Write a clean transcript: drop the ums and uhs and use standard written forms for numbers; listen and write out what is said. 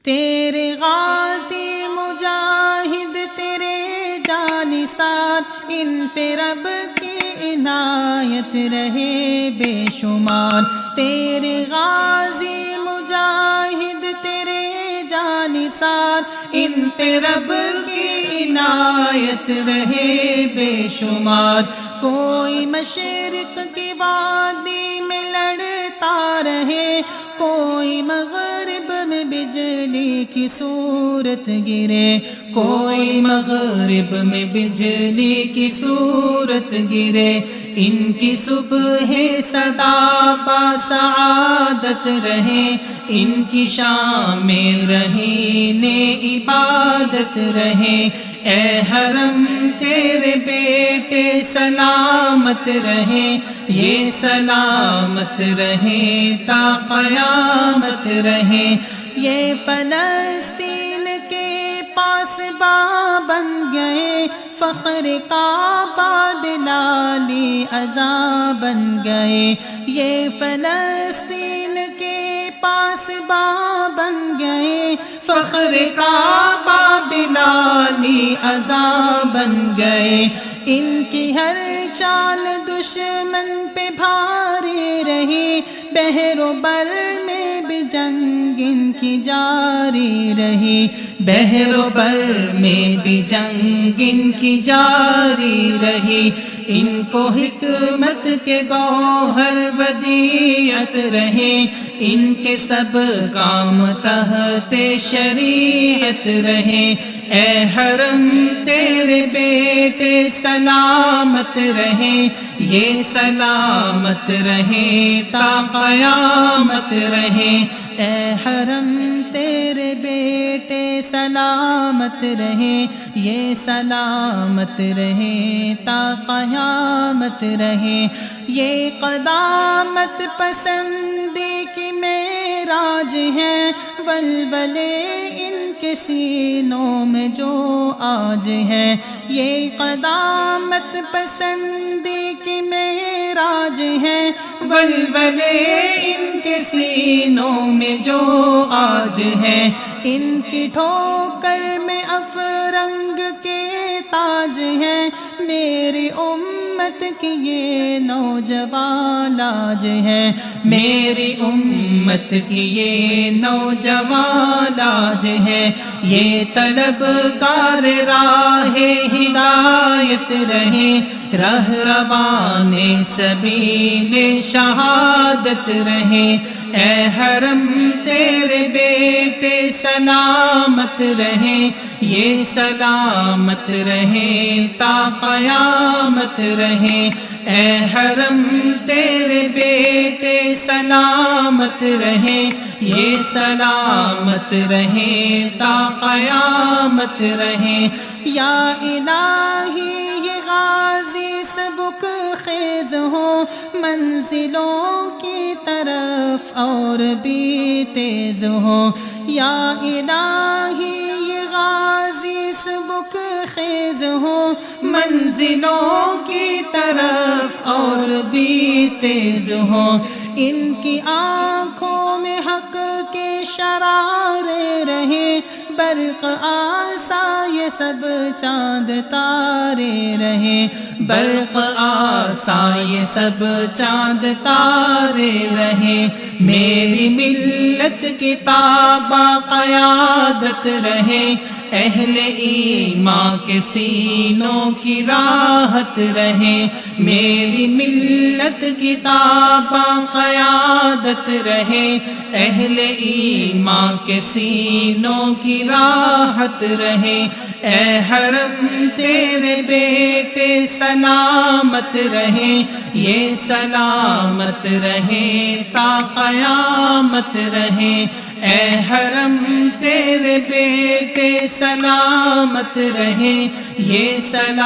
تیرے غازی مجاہد تیرے جانثار، ان پہ رب کی عنایت رہے بے شمار۔ تیرے غازی مجاہد تیرے جانثار، ان پہ رب کی عنایت رہے بے شمار۔ کوئی مشرق کی وادی میں لڑتا رہے، کوئی مغرب میں بجلی کی صورت گرے، کوئی مغرب میں بجلی کی صورت گرے۔ ان کی صبح صدا سعادت رہے، ان کی شام رہین عبادت رہے۔ اے حرم تیرے بیٹے سلامت رہے، یہ سلامت رہے تا قیامت رہے۔ یہ فلسطین کے پاس بن گئے، فخر کعبہ بلالی عزا بن گئے۔ یہ فلسطین کے پاس بن گئے، فخر کعبہ بلالی عزا بن گئے۔ ان کی ہر چال دشمن پہ بھاری رہی، بحر و بر میں بھی جنگ ان کی جاری رہی، بحر و بر میں بھی جنگ ان کی جاری رہی۔ ان کو حکمت کے گوہر ودیعت رہے، ان کے سب کام تحت شریعت رہے۔ اے حرم تیرے بیٹے سلامت رہے، یہ سلامت رہے تا قیامت رہے۔ اے حرم تیرے بیٹے سلامت رہے، یہ سلامت رہے تا قیامت رہے۔ یہ قدامت پسندی کی معراج ہے، ولولے ان کے سینوں میں جو آج ہے۔ یہ قدامت پسندی کی معراج ہے، ولولے ان کے سینوں میں جو آج ہے۔ ان کی ٹھوکر میں افرنگ کے تاج ہے، میری امت کی یہ نوجوان لاج ہے، میری امت کی یہ نوجوان لاج ہے۔ یہ طلبگار راہ ہدایت رہے، راہ روان سبیل شہادت رہے۔ اے حرم تیرے بیٹے سلامت رہے، یہ سلامت رہے تا قیامت رہے۔ اے حرم تیرے بیٹے سلامت رہے، یہ سلامت رہے تا قیامت رہے۔ یا الہی یہ غازی سبک خیز ہو، منزلوں کی طرف اور بھی تیز ہو۔ یا الہی یہ غازی سبک خیز ہو، منزلوں کی طرف اور بھی تیز ہو۔ ان کی آنکھوں میں حق کے شرارے رہے، برق آسا یہ سب چاند تارے رہے، برق آسا یہ سب چاند تارے رہے۔ میری ملت کی تابہ قیادت رہے، اہل ایمان کے سینوں کی راحت رہے۔ میری ملت کی تابہ قیادت رہے، اہل ایمان کے سینوں کی راحت رہے۔ اے حرم تیرے بیٹے سلامت رہے، یہ سلامت رہے تا قیامت رہے۔ اے حرم تیرے بیٹے سلامت رہے، یہ سلامت